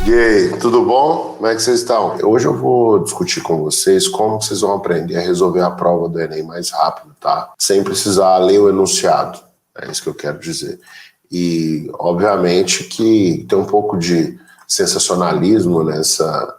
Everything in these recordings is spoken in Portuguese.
E aí, tudo bom? Como é que vocês estão? Hoje eu vou discutir com vocês como vocês vão aprender a resolver a prova do Enem mais rápido, tá? Sem precisar ler o enunciado. É isso que eu quero dizer. E, obviamente, que tem um pouco de sensacionalismo nessa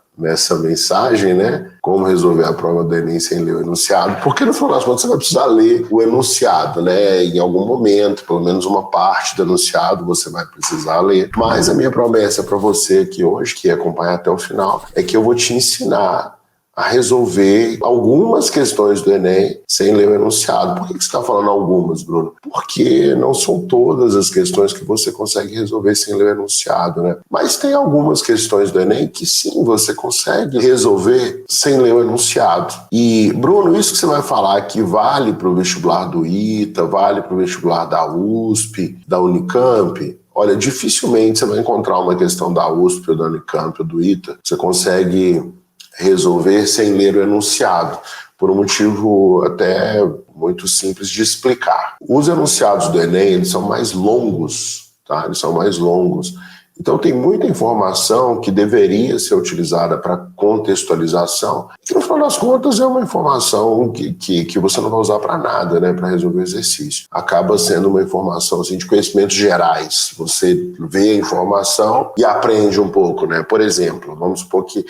mensagem, né? Como resolver a prova do Enem sem ler o enunciado, porque no final das contas você vai precisar ler o enunciado, né? Em algum momento, pelo menos uma parte do enunciado você vai precisar ler. Mas a minha promessa para você aqui hoje, que acompanha até o final, é que eu vou te ensinar a resolver algumas questões do Enem sem ler o enunciado. Por que você está falando algumas, Bruno? Porque não são todas as questões que você consegue resolver sem ler o enunciado, né? Mas tem algumas questões do Enem que sim, você consegue resolver sem ler o enunciado. E, Bruno, isso que você vai falar aqui vale para o vestibular do ITA, vale para o vestibular da USP, da Unicamp? Olha, dificilmente você vai encontrar uma questão da USP ou da Unicamp ou do ITA. Você consegue resolver sem ler o enunciado, por um motivo até muito simples de explicar. Os enunciados do Enem, eles são mais longos, tá? Eles são mais longos. Então tem muita informação que deveria ser utilizada para contextualização, que no final das contas é uma informação que você não vai usar para nada, né, para resolver o exercício. Acaba sendo uma informação assim, de conhecimentos gerais. Você vê a informação e aprende um pouco, né? Por exemplo, vamos supor que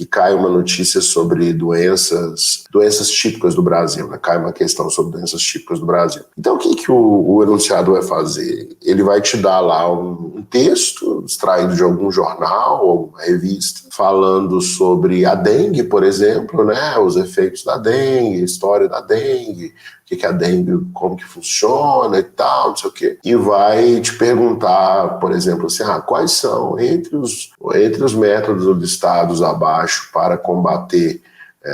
cai uma notícia sobre doenças típicas do Brasil, né? Cai uma questão sobre doenças típicas do Brasil. Então, o que o enunciado vai fazer? Ele vai te dar lá um texto extraído de algum jornal ou uma revista, falando sobre a dengue, por exemplo, né? Os efeitos da dengue, a história da dengue, o que a dengue, como que funciona e tal, não sei o quê. E vai te perguntar, por exemplo, assim, quais são, entre os métodos listados abaixo para combater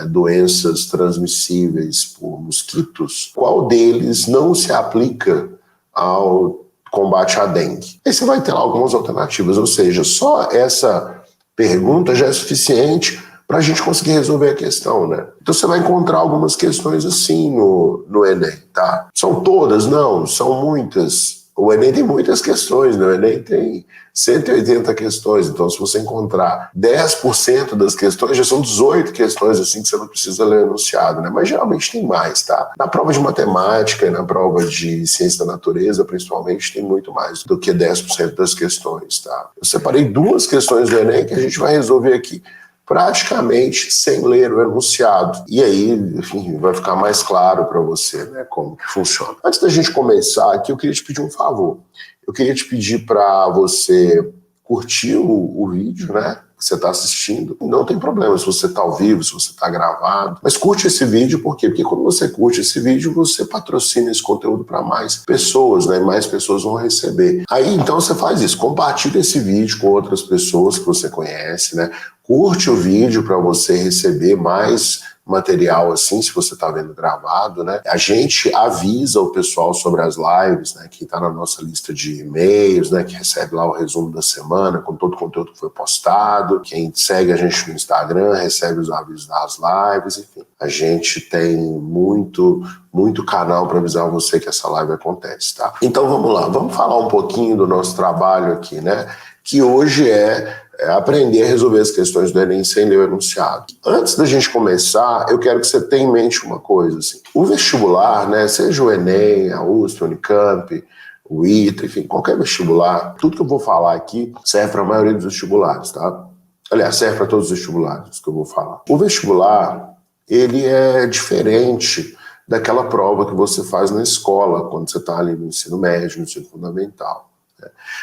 doenças transmissíveis por mosquitos, qual deles não se aplica ao combate à dengue? Aí você vai ter lá algumas alternativas, ou seja, só essa pergunta já é suficiente para a gente conseguir resolver a questão, né? Então você vai encontrar algumas questões assim no Enem, tá? São todas? Não, são muitas. O Enem tem muitas questões, né? O Enem tem 180 questões, então se você encontrar 10% das questões, já são 18 questões assim que você não precisa ler enunciado, né? Mas geralmente tem mais, tá? Na prova de matemática e na prova de ciência da natureza, principalmente, tem muito mais do que 10% das questões, tá? Eu separei duas questões do Enem que a gente vai resolver aqui praticamente sem ler o enunciado. E aí, enfim, vai ficar mais claro para você, né, como que funciona. Antes da gente começar aqui, eu queria te pedir um favor. Eu queria te pedir para você curtir o vídeo, né, que você está assistindo. Não tem problema se você está ao vivo, se você está gravado, mas curte esse vídeo, por quê? Porque quando você curte esse vídeo, você patrocina esse conteúdo para mais pessoas, né? Mais pessoas vão receber. Aí, então, você faz isso, compartilha esse vídeo com outras pessoas que você conhece, né? Curte o vídeo para você receber mais material assim, se você está vendo gravado, né? A gente avisa o pessoal sobre as lives, né? Quem está na nossa lista de e-mails, né? Que recebe lá o resumo da semana com todo o conteúdo que foi postado. Quem segue a gente no Instagram recebe os avisos das lives, enfim. A gente tem muito canal para avisar você que essa live acontece, tá? Então vamos lá, vamos falar um pouquinho do nosso trabalho aqui, né? Que hoje é aprender a resolver as questões do Enem sem ler o enunciado. Antes da gente começar, eu quero que você tenha em mente uma coisa. Assim. O vestibular, né, seja o Enem, a USP, a Unicamp, o ITA, enfim, qualquer vestibular, tudo que eu vou falar aqui serve para a maioria dos vestibulares, tá? Aliás, serve para todos os vestibulares que eu vou falar. O vestibular, ele é diferente daquela prova que você faz na escola, quando você está ali no ensino médio, no ensino fundamental.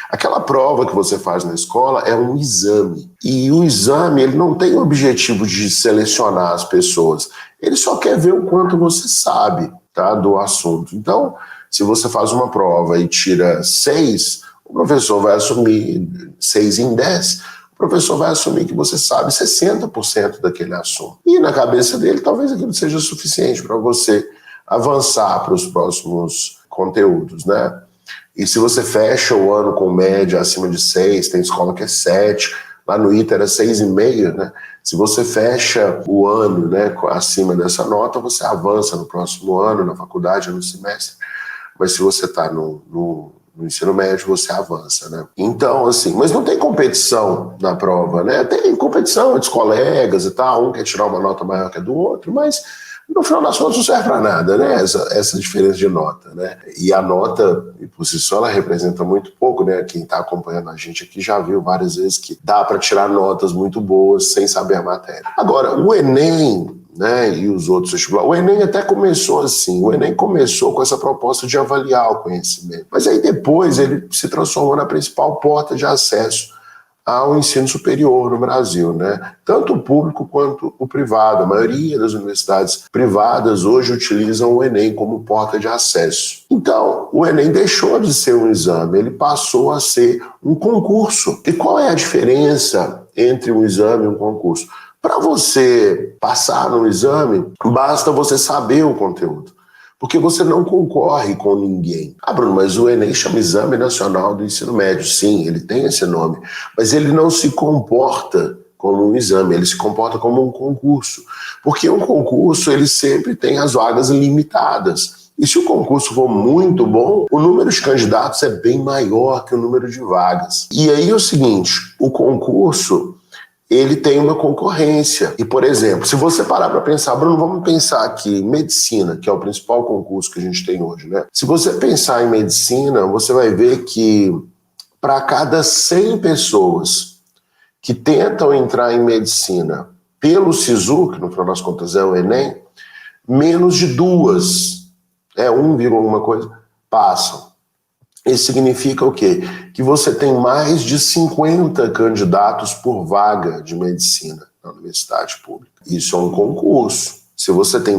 Aquela prova que você faz na escola é um exame. E o exame ele não tem o objetivo de selecionar as pessoas. Ele só quer ver o quanto você sabe, tá, do assunto. Então, se você faz uma prova e tira 6, o professor vai assumir 6 em 10, o professor vai assumir que você sabe 60% daquele assunto. E na cabeça dele, talvez aquilo seja suficiente para você avançar para os próximos conteúdos, né? E se você fecha o ano com média acima de 6, tem escola que é 7, lá no ITA era 6,5, né? Se você fecha o ano, né, acima dessa nota, você avança no próximo ano, na faculdade, no semestre. Mas se você está no No ensino médio você avança, né? Então, assim, mas não tem competição na prova, né? Tem competição entre os colegas e tal, um quer tirar uma nota maior que a do outro, mas no final das contas não serve para nada, né? Essa diferença de nota, né? E a nota, por si só, ela representa muito pouco, né? Quem está acompanhando a gente aqui já viu várias vezes que dá para tirar notas muito boas sem saber a matéria. Agora, o Enem, né, e os outros vestibulares. O Enem até começou assim, o Enem começou com essa proposta de avaliar o conhecimento, mas aí depois ele se transformou na principal porta de acesso ao ensino superior no Brasil, né? Tanto o público quanto o privado. A maioria das universidades privadas hoje utilizam o Enem como porta de acesso. Então, o Enem deixou de ser um exame, ele passou a ser um concurso. E qual é a diferença entre um exame e um concurso? Para você passar no exame, basta você saber o conteúdo, porque você não concorre com ninguém. Ah, Bruno, mas o Enem chama Exame Nacional do Ensino Médio. Sim, ele tem esse nome, mas ele não se comporta como um exame, ele se comporta como um concurso, porque um concurso ele sempre tem as vagas limitadas. E se o concurso for muito bom, o número de candidatos é bem maior que o número de vagas. E aí é o seguinte, o concurso ele tem uma concorrência. E, por exemplo, se você parar para pensar, Bruno, vamos pensar aqui em medicina, que é o principal concurso que a gente tem hoje, né? Se você pensar em medicina, você vai ver que para cada 100 pessoas que tentam entrar em medicina pelo SISU, que no final das contas é o Enem, menos de 2, 1, alguma coisa, passam. Isso significa o quê? Que você tem mais de 50 candidatos por vaga de medicina na universidade pública. Isso é um concurso. Se você tem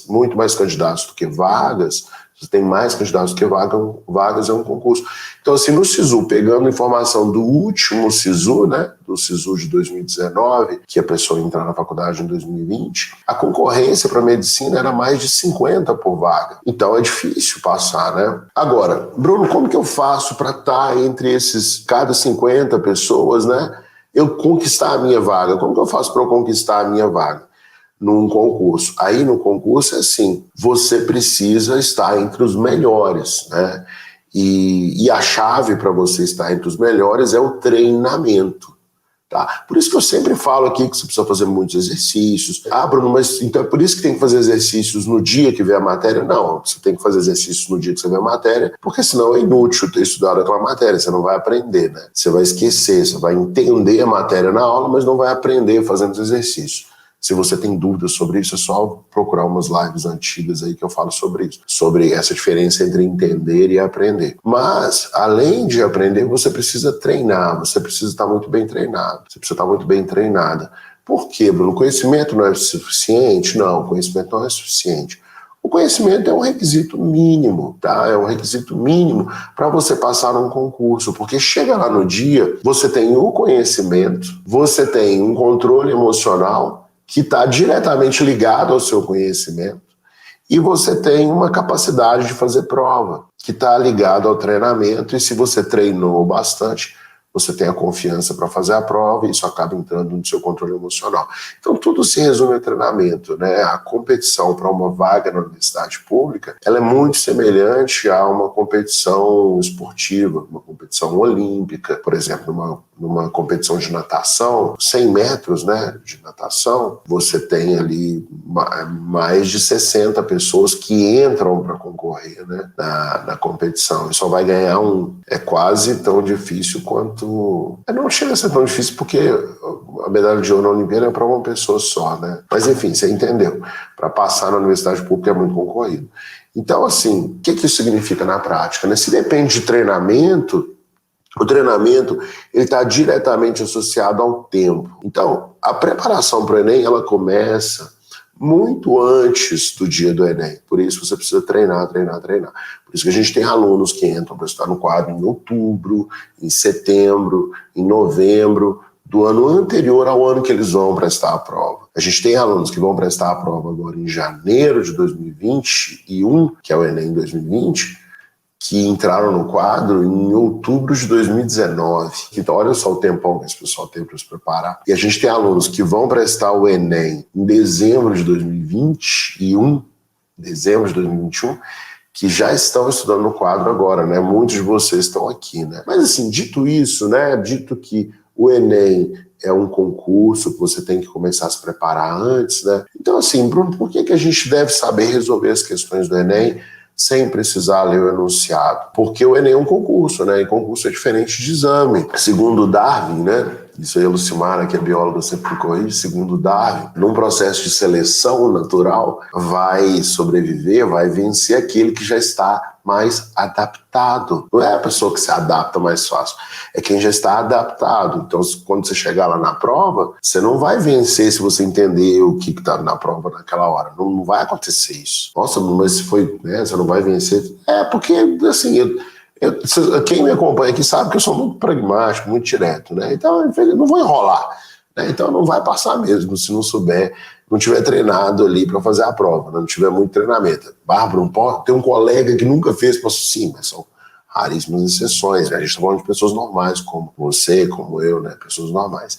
muito mais candidatos do que vagas, você tem mais candidatos do que vagas, é um concurso. Então, assim, no SISU, pegando informação do último SISU, né, do SISU de 2019, que a pessoa entrar na faculdade em 2020, a concorrência para medicina era mais de 50 por vaga. Então, é difícil passar, né? Agora, Bruno, como que eu faço para estar entre cada 50 pessoas, né, eu conquistar a minha vaga? Como que eu faço para eu conquistar a minha vaga? Num concurso. Aí no concurso é assim, você precisa estar entre os melhores, né? E a chave para você estar entre os melhores é o treinamento, tá? Por isso que eu sempre falo aqui que você precisa fazer muitos exercícios. Ah, Bruno, mas então é por isso que tem que fazer exercícios no dia que vê a matéria? Não, você tem que fazer exercícios no dia que você vê a matéria, porque senão é inútil ter estudado aquela matéria, você não vai aprender, né? Você vai esquecer, você vai entender a matéria na aula, mas não vai aprender fazendo os exercícios. Se você tem dúvidas sobre isso, é só procurar umas lives antigas aí que eu falo sobre isso, sobre essa diferença entre entender e aprender. Mas, além de aprender, você precisa treinar, você precisa estar muito bem treinado, você precisa estar muito bem treinada. Por quê, Bruno? O conhecimento não é suficiente? Não, o conhecimento não é suficiente. O conhecimento é um requisito mínimo, tá? É um requisito mínimo para você passar num concurso, porque chega lá no dia, você tem o conhecimento, você tem um controle emocional, que está diretamente ligado ao seu conhecimento, e você tem uma capacidade de fazer prova, que está ligado ao treinamento, e se você treinou bastante, você tem a confiança para fazer a prova, e isso acaba entrando no seu controle emocional. Então tudo se resume a treinamento, né? A competição para uma vaga na universidade pública, ela é muito semelhante a uma competição esportiva, uma competição olímpica, por exemplo, numa competição de natação, 100 metros, né, de natação, você tem ali mais de 60 pessoas que entram para concorrer, né, na competição, e só vai ganhar um. É quase tão difícil quanto... Não chega a ser tão difícil porque a medalha de ouro na Olimpíada é para uma pessoa só, né? Mas enfim, você entendeu. Para passar na universidade pública é muito concorrido. Então, assim, o que isso significa na prática, né? Se depende de treinamento, o treinamento ele está diretamente associado ao tempo. Então, a preparação para o Enem, ela começa muito antes do dia do Enem. Por isso você precisa treinar. Por isso que a gente tem alunos que entram para estudar no quadro em outubro, em setembro, em novembro, do ano anterior ao ano que eles vão prestar a prova. A gente tem alunos que vão prestar a prova agora em janeiro de 2021, que é o Enem 2020, que entraram no quadro em outubro de 2019. Então, olha só o tempão que esse pessoal tem para se preparar. E a gente tem alunos que vão prestar o Enem em dezembro de 2021, que já estão estudando no quadro agora, né? Muitos de vocês estão aqui, né? Mas assim, dito isso, né? Dito que o Enem é um concurso que você tem que começar a se preparar antes, né? Então assim, Bruno, por que a gente deve saber resolver as questões do Enem sem precisar ler o enunciado? Porque o Enem é um concurso, né? E concurso é diferente de exame. Segundo Darwin, né? Isso aí a Lucimara, que é bióloga, sempre me corrige, segundo Darwin, num processo de seleção natural, vai sobreviver, vai vencer aquele que já está mais adaptado. Não é a pessoa que se adapta mais fácil, é quem já está adaptado. Então, quando você chegar lá na prova, você não vai vencer se você entender o que está na prova naquela hora. Não vai acontecer isso. Nossa, mas se foi, né, você não vai vencer. É porque, assim, quem me acompanha aqui sabe que eu sou muito pragmático, muito direto, né? Então, eu não vou enrolar, né? Então, não vai passar mesmo se não souber, não tiver treinado ali para fazer a prova, não tiver muito treinamento. Bárbara, tem um colega que nunca fez, sim, mas são raríssimas exceções, né? A gente está falando de pessoas normais, como você, como eu, né? Pessoas normais.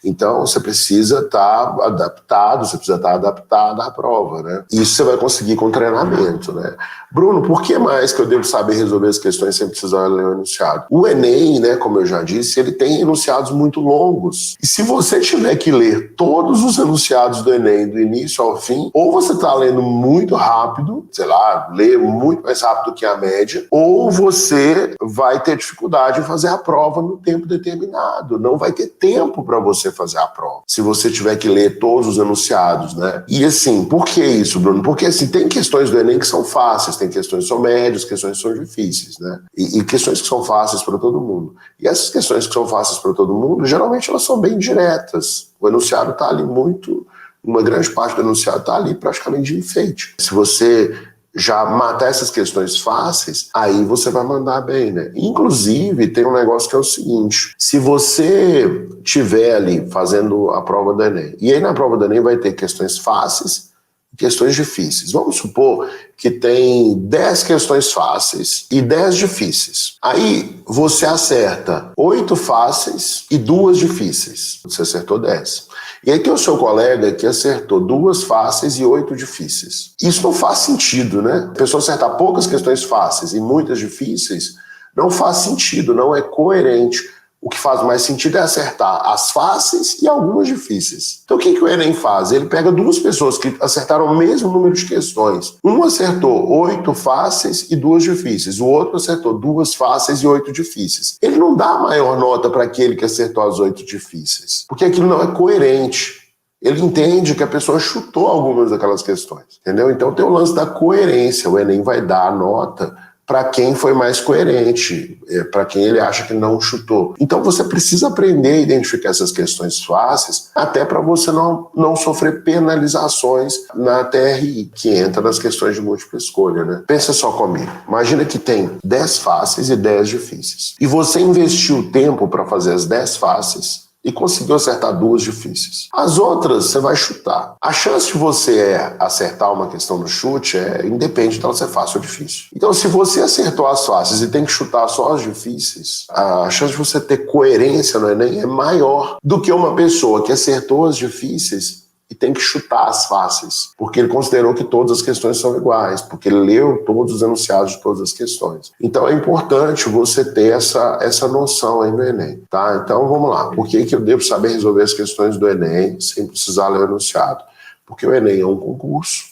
Então, você precisa estar adaptado, você precisa estar adaptado à prova, né? Isso você vai conseguir com treinamento, né? Bruno, por que mais que eu devo saber resolver as questões sem precisar ler o enunciado? O Enem, né, como eu já disse, ele tem enunciados muito longos. E se você tiver que ler todos os enunciados do Enem, do início ao fim, ou você está lendo muito rápido, sei lá, lê muito mais rápido que a média, ou você vai ter dificuldade em fazer a prova no tempo determinado. Não vai ter tempo para você fazer a prova, se você tiver que ler todos os enunciados, né? E assim, por que isso, Bruno? Porque assim, tem questões do Enem que são fáceis, tem questões que são médias, questões que são difíceis, né? E questões que são fáceis para todo mundo. E essas questões que são fáceis para todo mundo, geralmente elas são bem diretas. O enunciado está ali uma grande parte do enunciado está ali praticamente de enfeite. Se você já matar essas questões fáceis, aí você vai mandar bem, né? Inclusive, tem um negócio que é o seguinte: se você estiver ali fazendo a prova do Enem, e aí na prova do Enem vai ter questões fáceis e questões difíceis. Vamos supor que tem 10 questões fáceis e 10 difíceis. Aí você acerta 8 fáceis e 2 difíceis. Você acertou 10. E aí tem o seu colega que acertou 2 fáceis e 8 difíceis. Isso não faz sentido, né? A pessoa acertar poucas questões fáceis e muitas difíceis não faz sentido, não é coerente. O que faz mais sentido é acertar as fáceis e algumas difíceis. Então o que o Enem faz? Ele pega 2 pessoas que acertaram o mesmo número de questões. Um acertou 8 fáceis e 2 difíceis. O outro acertou 2 fáceis e 8 difíceis. Ele não dá a maior nota para aquele que acertou as 8 difíceis, porque aquilo não é coerente. Ele entende que a pessoa chutou algumas daquelas questões, entendeu? Então tem o lance da coerência. O Enem vai dar a nota para quem foi mais coerente, para quem ele acha que não chutou. Então você precisa aprender a identificar essas questões fáceis, até para você não sofrer penalizações na TRI, que entra nas questões de múltipla escolha, né? Pensa só comigo. Imagina que tem 10 fáceis e 10 difíceis. E você investiu tempo para fazer as 10 fáceis e conseguiu acertar 2 difíceis. As outras você vai chutar. A chance de você acertar uma questão no chute independe dela ser fácil ou difícil. Então, se você acertou as fáceis e tem que chutar só as difíceis, a chance de você ter coerência no Enem é maior do que uma pessoa que acertou as difíceis e tem que chutar as fáceis, porque ele considerou que todas as questões são iguais, porque ele leu todos os enunciados de todas as questões. Então é importante você ter essa noção aí no Enem, tá? Então vamos lá. Por que eu devo saber resolver as questões do Enem sem precisar ler o enunciado? Porque o Enem é um concurso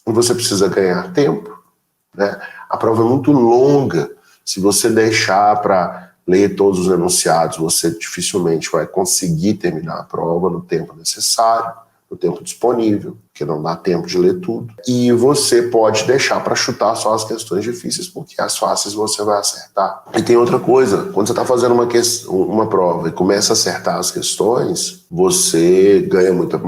e você precisa ganhar tempo, né? A prova é muito longa. Se você deixar para ler todos os enunciados, você dificilmente vai conseguir terminar a prova no tempo necessário, no tempo disponível, porque não dá tempo de ler tudo. E você pode deixar para chutar só as questões difíceis, porque as fáceis você vai acertar. E tem outra coisa, quando você está fazendo uma prova e começa a acertar as questões, você ganha muita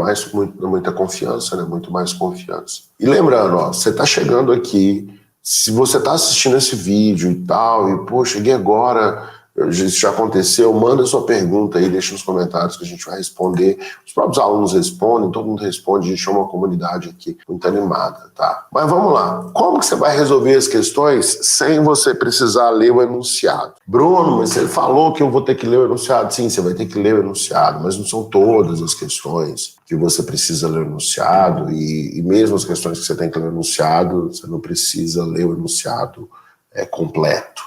confiança, né? Muito mais confiança. E lembrando, você está chegando aqui, se você está assistindo esse vídeo e tal, e pô, cheguei agora Isso já aconteceu, manda sua pergunta aí, deixa nos comentários que a gente vai responder. Os próprios alunos respondem, todo mundo responde, a gente é uma comunidade aqui muito animada, tá? Mas vamos lá, como que você vai resolver as questões sem você precisar ler o enunciado? Bruno, mas você falou que eu vou ter que ler o enunciado. Sim, você vai ter que ler o enunciado, mas não são todas as questões que você precisa ler o enunciado, e mesmo as questões que você tem que ler o enunciado, você não precisa ler o enunciado completo.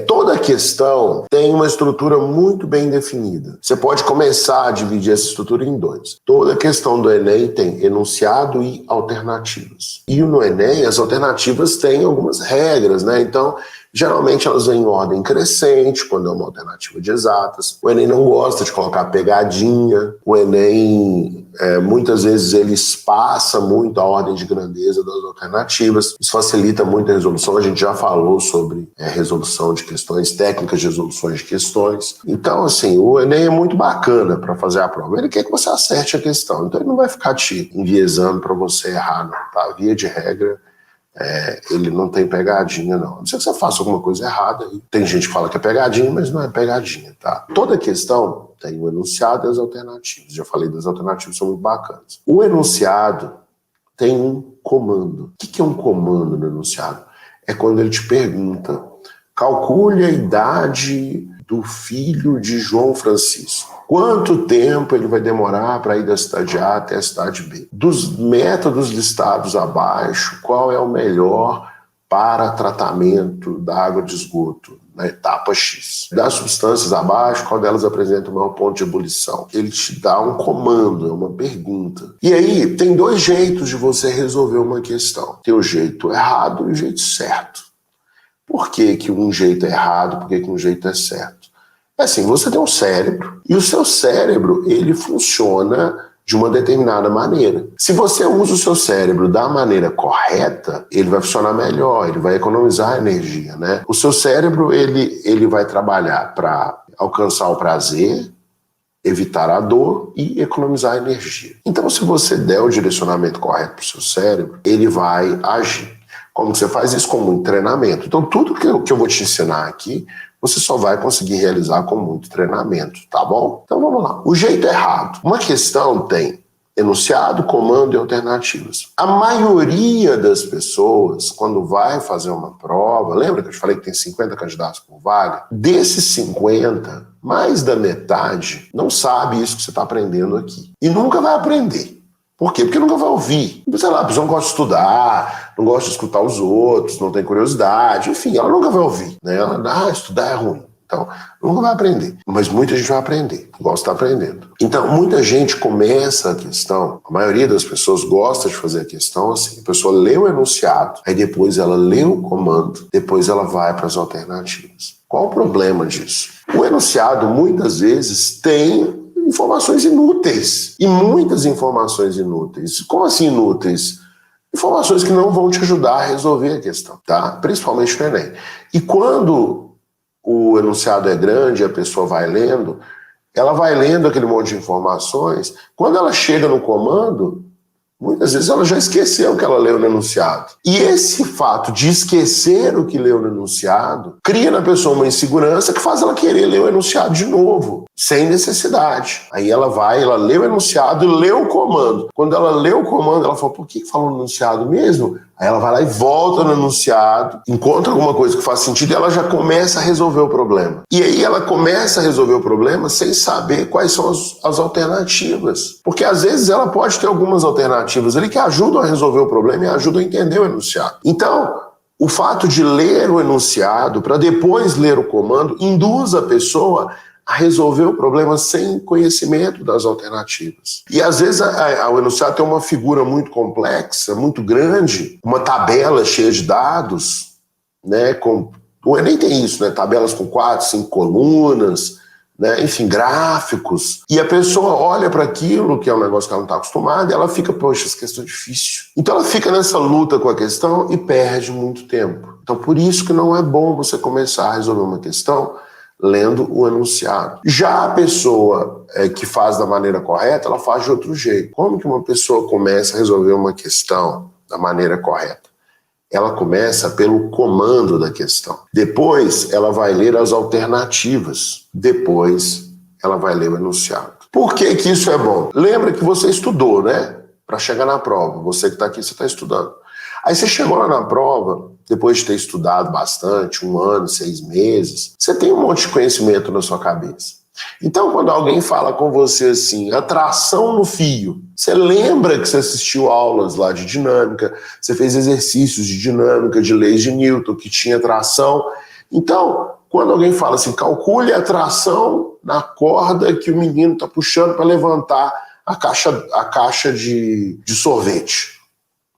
Toda questão tem uma estrutura muito bem definida. Você pode começar a dividir essa estrutura em dois. Toda questão do Enem tem enunciado e alternativas. E no Enem, as alternativas têm algumas regras, né? Então, geralmente elas vêm em ordem crescente, quando é uma alternativa de exatas. O Enem não gosta de colocar pegadinha. O Enem, muitas vezes, ele espaça muito a ordem de grandeza das alternativas. Isso facilita muito a resolução. A gente já falou sobre resolução de questões, técnicas de resoluções de questões. Então, assim, o Enem é muito bacana para fazer a prova. Ele quer que você acerte a questão. Então, ele não vai ficar te enviesando para você errar, não, tá? Via de regra, ele não tem pegadinha, não. A não ser que você faça alguma coisa errada. Tem gente que fala que é pegadinha, mas não é pegadinha, tá? Toda questão tem o enunciado e as alternativas. Já falei das alternativas, são muito bacanas. O enunciado tem um comando. O que é um comando no enunciado? É quando ele te pergunta: calcule a idade do filho de João Francisco. Quanto tempo ele vai demorar para ir da cidade A até a cidade B? Dos métodos listados abaixo, qual é o melhor para tratamento da água de esgoto na etapa X? Das substâncias abaixo, qual delas apresenta o maior ponto de ebulição? Ele te dá um comando, é uma pergunta. E aí, tem dois jeitos de você resolver uma questão. Tem o jeito errado e o jeito certo. Por que um jeito é errado, por que um jeito é certo? Assim, você tem um cérebro, e o seu cérebro, ele funciona de uma determinada maneira. Se você usa o seu cérebro da maneira correta, ele vai funcionar melhor, ele vai economizar energia, né? O seu cérebro, ele vai trabalhar para alcançar o prazer, evitar a dor e economizar energia. Então, se você der o direcionamento correto para o seu cérebro, ele vai agir. Como você faz isso? Com muito treinamento. Então, tudo que eu vou te ensinar aqui, você só vai conseguir realizar com muito treinamento, tá bom? Então, vamos lá. O jeito errado. Uma questão tem enunciado, comando e alternativas. A maioria das pessoas, quando vai fazer uma prova, lembra que eu te falei que tem 50 candidatos por vaga? Desses 50, mais da metade não sabe isso que você está aprendendo aqui. E nunca vai aprender. Por quê? Porque nunca vai ouvir. Sei lá, a pessoa não gosta de estudar, não gosta de escutar os outros, não tem curiosidade, enfim, ela nunca vai ouvir, né? Estudar é ruim. Então, nunca vai aprender. Mas muita gente vai aprender, gosta de estar aprendendo. Então, muita gente começa a questão, a maioria das pessoas gosta de fazer a questão assim, a pessoa lê o enunciado, aí depois ela lê o comando, depois ela vai para as alternativas. Qual o problema disso? O enunciado, muitas vezes, tem informações inúteis. E muitas informações inúteis. Como assim inúteis? Informações que não vão te ajudar a resolver a questão, tá? Principalmente no Enem. E quando o enunciado é grande e a pessoa vai lendo, ela vai lendo aquele monte de informações. Quando ela chega no comando, muitas vezes ela já esqueceu o que ela leu no enunciado. E esse fato de esquecer o que leu no enunciado cria na pessoa uma insegurança que faz ela querer ler o enunciado de novo, sem necessidade. Aí ela lê o enunciado e lê o comando. Quando ela lê o comando, ela fala: por que falou no enunciado mesmo? Aí ela vai lá e volta no enunciado, encontra alguma coisa que faz sentido e ela já começa a resolver o problema. E aí ela começa a resolver o problema sem saber quais são as alternativas. Porque às vezes ela pode ter algumas alternativas ali que ajudam a resolver o problema e ajudam a entender o enunciado. Então, o fato de ler o enunciado para depois ler o comando induz a pessoa a resolver o problema sem conhecimento das alternativas. E às vezes o enunciado tem uma figura muito complexa, muito grande, uma tabela cheia de dados, né? O Enem tem isso, né? Tabelas com 4, 5 colunas, né? Enfim, gráficos. E a pessoa olha para aquilo, que é um negócio que ela não está acostumada, e ela fica: poxa, essa questão é difícil. Então ela fica nessa luta com a questão e perde muito tempo. Então por isso que não é bom você começar a resolver uma questão lendo o enunciado. Já a pessoa que faz da maneira correta, ela faz de outro jeito. Como que uma pessoa começa a resolver uma questão da maneira correta? Ela começa pelo comando da questão. Depois, ela vai ler as alternativas. Depois, ela vai ler o enunciado. Por que que isso é bom? Lembra que você estudou, né? Para chegar na prova. Você que está aqui, você está estudando. Aí você chegou lá na prova, depois de ter estudado bastante, 1 ano, 6 meses, você tem um monte de conhecimento na sua cabeça. Então, quando alguém fala com você assim, atração no fio, você lembra que você assistiu aulas lá de dinâmica, você fez exercícios de dinâmica, de leis de Newton, que tinha atração. Então, quando alguém fala assim, calcule a atração na corda que o menino está puxando para levantar a caixa de sorvete.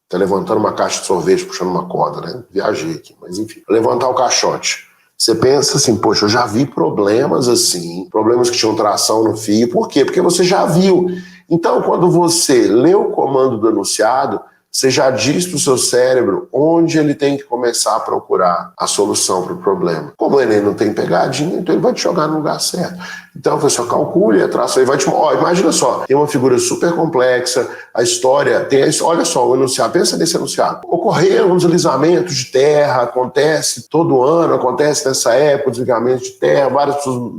Tá levantando uma caixa de sorvete, puxando uma corda, né? Viajei aqui, mas enfim. Levantar o caixote. Você pensa assim, poxa, eu já vi problemas assim, problemas que tinham tração no fio. Por quê? Porque você já viu. Então, quando você lê o comando do enunciado, você já diz para o seu cérebro onde ele tem que começar a procurar a solução para o problema. Como o Enem não tem pegadinha, então ele vai te jogar no lugar certo. Então, você só calcule a tração e vai te... imagina só, tem uma figura super complexa, a história tem... Olha só, o enunciado, pensa nesse enunciado. Ocorreram deslizamentos de terra, acontece todo ano, acontece nessa época, deslizamentos de terra, várias pessoas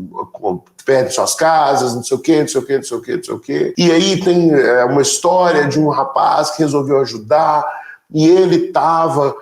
perdem suas casas, não sei o quê, não sei o quê, não sei o quê, não sei o quê. E aí tem uma história de um rapaz que resolveu ajudar e ele estava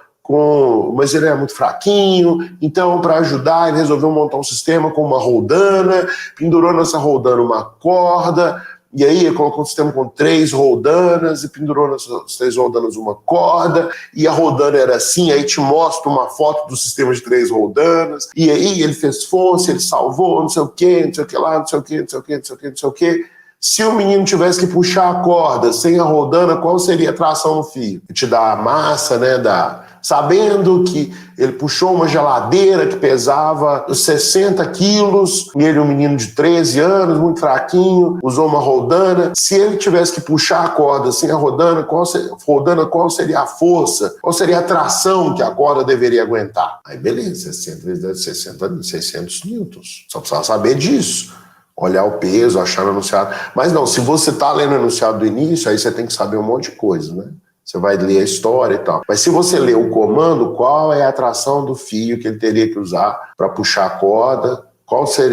mas ele era muito fraquinho, então para ajudar ele resolveu montar um sistema com uma roldana, pendurou nessa roldana uma corda, e aí ele colocou um sistema com 3 roldanas e pendurou nessas 3 roldanas uma corda, e a roldana era assim, aí te mostra uma foto do sistema de 3 roldanas, e aí ele fez força, ele salvou, não sei o que, não sei o que lá, não sei o que, não sei o que, não sei o que, não sei o que. Se o menino tivesse que puxar a corda sem a roldana, qual seria a tração no fio? Te dá a massa, né, sabendo que ele puxou uma geladeira que pesava 60 quilos, e ele, um menino de 13 anos, muito fraquinho, usou uma roldana. Se ele tivesse que puxar a corda sem a roldana, qual seria a força? Qual seria a tração que a corda deveria aguentar? Aí beleza, 600 newtons. Só precisava saber disso. Olhar o peso, achar o enunciado. Mas não, se você está lendo o enunciado do início, aí você tem que saber um monte de coisa, né? Você vai ler a história e tal. Mas se você ler o comando, qual é a tração do fio que ele teria que usar para puxar a corda?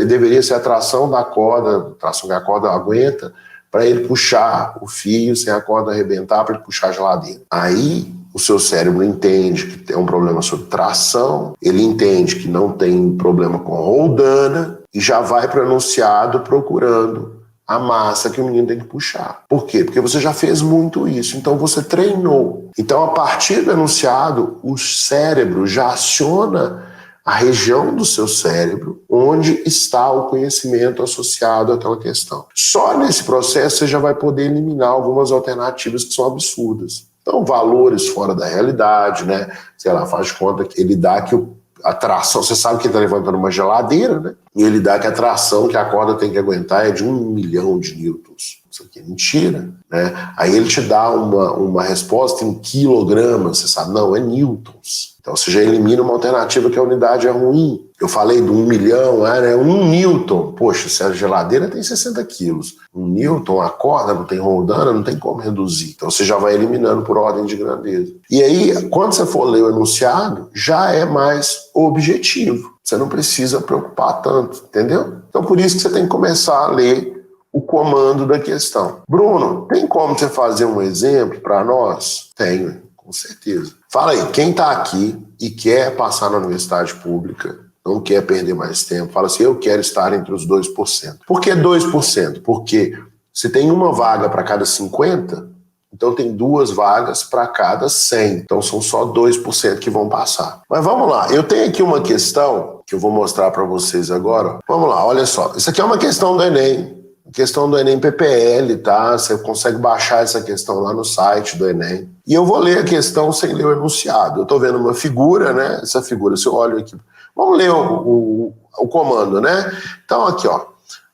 Deveria ser a tração da corda, a tração que a corda aguenta, para ele puxar o fio sem a corda arrebentar, para ele puxar a geladeira. Aí o seu cérebro entende que tem um problema sobre tração, ele entende que não tem problema com roldana, e já vai para o enunciado procurando a massa que o menino tem que puxar. Por quê? Porque você já fez muito isso, então você treinou. Então, a partir do enunciado, o cérebro já aciona a região do seu cérebro onde está o conhecimento associado àquela questão. Só nesse processo você já vai poder eliminar algumas alternativas que são absurdas. Então, valores fora da realidade, né? Sei lá, faz de conta que ele dá que a tração, você sabe que ele está levantando uma geladeira, né? E ele dá que a tração que a corda tem que aguentar é de 1 milhão de newtons. Isso aqui é mentira, né? Aí ele te dá uma resposta em quilogramas, você sabe, não, é newtons. Então você já elimina uma alternativa que a unidade é ruim. Eu falei do 1 milhão, né? 1 newton. Poxa, se a geladeira tem 60 quilos, 1 newton, a corda não tem roldana, não tem como reduzir. Então você já vai eliminando por ordem de grandeza. E aí, quando você for ler o enunciado, já é mais objetivo. Você não precisa preocupar tanto, entendeu? Então por isso que você tem que começar a ler o comando da questão. Bruno, tem como você fazer um exemplo para nós? Tenho, com certeza. Fala aí, quem está aqui e quer passar na universidade pública, não quer perder mais tempo, fala assim, eu quero estar entre os 2%. Por que 2%? Porque se tem uma vaga para cada 50, então tem 2 vagas para cada 100. Então são só 2% que vão passar. Mas vamos lá, eu tenho aqui uma questão que eu vou mostrar para vocês agora. Vamos lá, olha só. Isso aqui é uma questão do Enem. Questão do Enem PPL, tá? Você consegue baixar essa questão lá no site do Enem. E eu vou ler a questão sem ler o enunciado. Eu estou vendo uma figura, né? Essa figura, se eu olho aqui... Vamos ler o comando, né? Então, aqui, ó.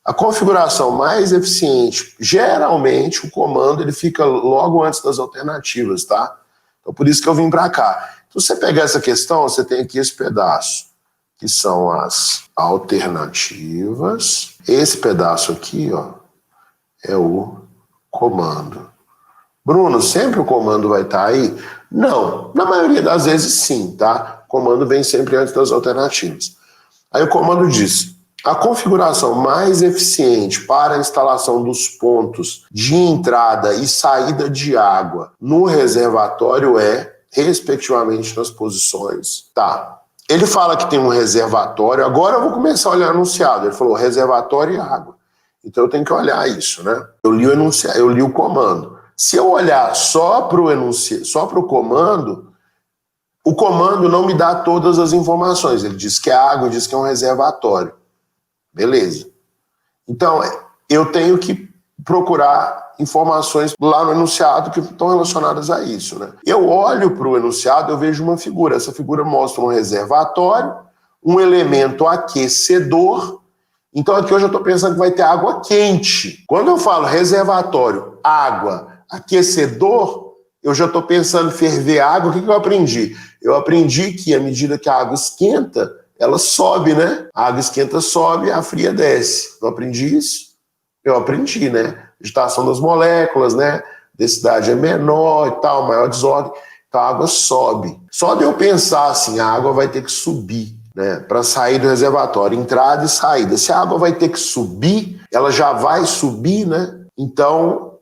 A configuração mais eficiente, geralmente o comando ele fica logo antes das alternativas, tá? Então, por isso que eu vim para cá. Se você pegar essa questão, você tem aqui esse pedaço, que são as alternativas. Esse pedaço aqui, ó, é o comando. Bruno, sempre o comando vai estar aí? Não, na maioria das vezes sim, tá? O comando vem sempre antes das alternativas. Aí o comando diz: a configuração mais eficiente para a instalação dos pontos de entrada e saída de água no reservatório é, respectivamente, nas posições. Tá. Ele fala que tem um reservatório, agora eu vou começar a olhar o enunciado. Ele falou reservatório e água. Então eu tenho que olhar isso, né? Eu li o enunciado, eu li o comando. Se eu olhar só para o enunciado, só para o comando não me dá todas as informações. Ele diz que é água, diz que é um reservatório. Beleza. Então, eu tenho que procurar informações lá no enunciado que estão relacionadas a isso, né? Eu olho para o enunciado, eu vejo uma figura. Essa figura mostra um reservatório, um elemento aquecedor. Então, aqui eu já estou pensando que vai ter água quente. Quando eu falo reservatório, água, aquecedor, eu já estou pensando em ferver água. O que eu aprendi? Eu aprendi que à medida que a água esquenta, ela sobe, né? A água esquenta sobe, a fria desce. Eu aprendi isso? Eu aprendi, né? Agitação das moléculas, né? Densidade é menor e tal, maior desordem. Então a água sobe. Só de eu pensar assim, a água vai ter que subir, né? Para sair do reservatório, entrada e saída. Se a água vai ter que subir, ela já vai subir, né? Então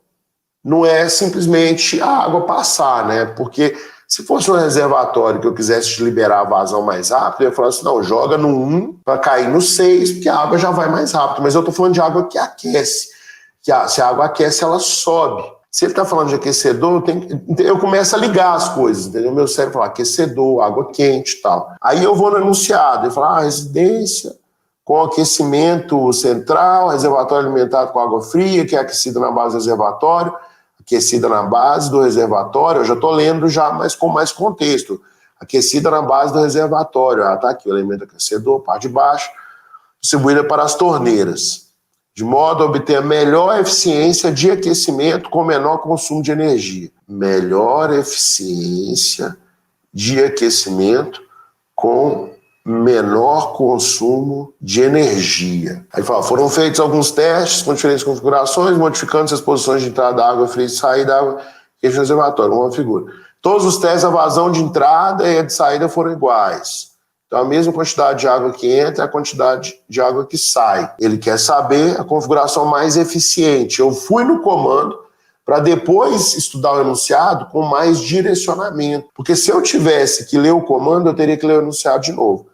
não é simplesmente a água passar, né? Porque se fosse um reservatório que eu quisesse liberar a vazão mais rápido, eu ia falar assim, não, joga no 1 para cair no 6, porque a água já vai mais rápido. Mas eu estou falando de água que aquece. Se a água aquece, ela sobe. Se ele está falando de aquecedor, eu começo a ligar as coisas, entendeu? Meu cérebro fala aquecedor, água quente e tal. Aí eu vou no enunciado, eu falo, residência com aquecimento central, reservatório alimentado com água fria, que é aquecida na base do reservatório, aquecida na base do reservatório, eu já estou lendo já, mas com mais contexto. Aquecida na base do reservatório, está aqui o elemento aquecedor, parte de baixo, distribuída para as torneiras, de modo a obter a melhor eficiência de aquecimento com menor consumo de energia. Melhor eficiência de aquecimento com menor consumo de energia. Aí fala, foram feitos alguns testes com diferentes configurações, modificando as posições de entrada da água fria e de saída da água quente no reservatório, uma figura. Todos os testes, a vazão de entrada e a de saída foram iguais. Então, a mesma quantidade de água que entra é a quantidade de água que sai. Ele quer saber a configuração mais eficiente. Eu fui no comando para depois estudar o enunciado com mais direcionamento. Porque se eu tivesse que ler o comando, eu teria que ler o enunciado de novo.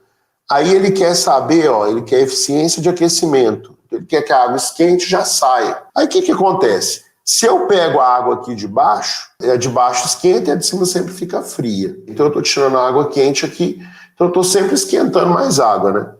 Aí ele quer saber, ele quer eficiência de aquecimento. Ele quer que a água esquente já saia. Aí o que acontece? Se eu pego a água aqui de baixo, a de baixo esquenta e a de cima sempre fica fria. Então eu estou tirando a água quente aqui, então eu estou sempre esquentando mais água, né?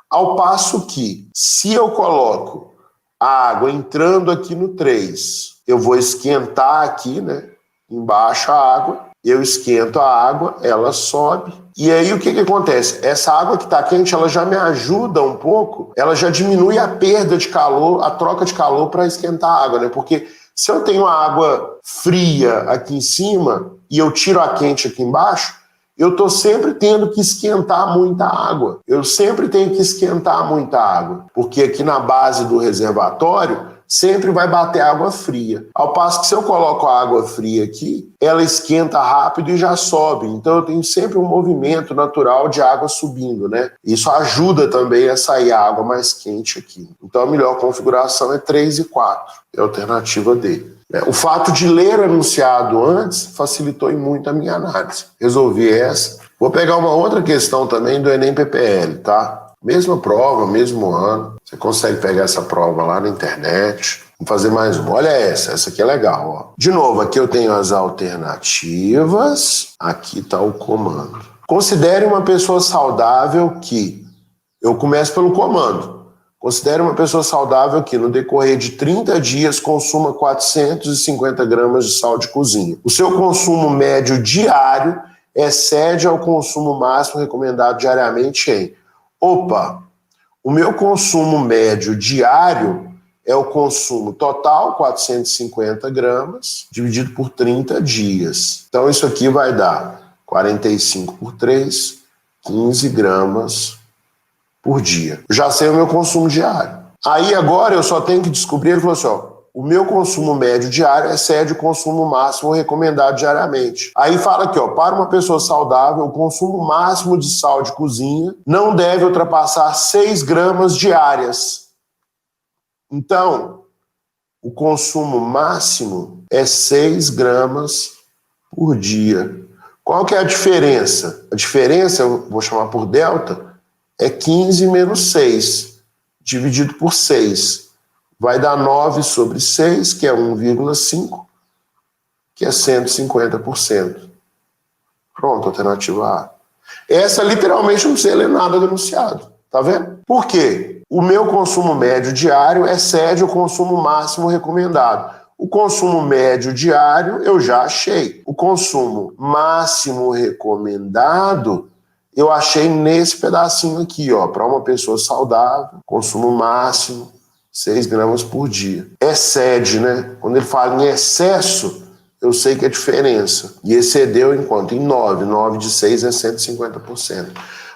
Ao passo que, se eu coloco a água entrando aqui no 3, eu vou esquentar aqui, né? Embaixo a água, eu esquento a água, ela sobe. E aí o que acontece? Essa água que está quente, ela já me ajuda um pouco, ela já diminui a perda de calor, a troca de calor para esquentar a água, né? Porque se eu tenho a água fria aqui em cima e eu tiro a quente aqui embaixo, eu estou sempre tendo que esquentar muita água. Eu sempre tenho que esquentar muita água, porque aqui na base do reservatório sempre vai bater água fria. Ao passo que se eu coloco a água fria aqui, ela esquenta rápido e já sobe. Então eu tenho sempre um movimento natural de água subindo, né? Isso ajuda também a sair a água mais quente aqui. Então a melhor configuração é 3 e 4. É a alternativa D. O fato de ler o enunciado antes facilitou muito a minha análise. Resolvi essa. Vou pegar uma outra questão também do Enem PPL, tá? Mesma prova, mesmo ano. Você consegue pegar essa prova lá na internet. Vamos fazer mais uma. Olha essa aqui é legal. Ó. De novo, aqui eu tenho as alternativas. Aqui está o comando. Considere uma pessoa saudável que... Eu começo pelo comando. Considere uma pessoa saudável que, no decorrer de 30 dias, consuma 450 gramas de sal de cozinha. O seu consumo médio diário excede ao consumo máximo recomendado diariamente em... Opa, o meu consumo médio diário é o consumo total, 450 gramas, dividido por 30 dias. Então isso aqui vai dar 45 por 3, 15 gramas por dia. Eu já sei o meu consumo diário. Aí agora eu só tenho que descobrir, ele falou assim, o meu consumo médio diário excede o consumo máximo recomendado diariamente. Aí fala aqui, ó, para uma pessoa saudável, o consumo máximo de sal de cozinha não deve ultrapassar 6 gramas diárias. Então, o consumo máximo é 6 gramas por dia. Qual que é a diferença? A diferença, eu vou chamar por delta, é 15 menos 6, dividido por 6. Vai dar 9 sobre 6, que é 1,5, que é 150%. Pronto, alternativa A. Essa literalmente não precisa ler nada do enunciado, tá vendo? Por quê? O meu consumo médio diário excede o consumo máximo recomendado. O consumo médio diário eu já achei. O consumo máximo recomendado eu achei nesse pedacinho aqui, ó, para uma pessoa saudável, consumo máximo 6 gramas por dia. Excede, né? Quando ele fala em excesso, eu sei que é diferença. E excedeu em quanto? Em 9. 9 de 6 é 150%.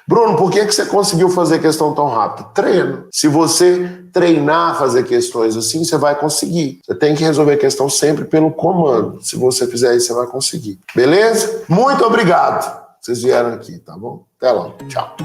Bruno, por que você conseguiu fazer questão tão rápido? Treino. Se você treinar fazer questões assim, você vai conseguir. Você tem que resolver a questão sempre pelo comando. Se você fizer isso, você vai conseguir. Beleza? Muito obrigado. Vocês vieram aqui, tá bom? Até logo. Tchau.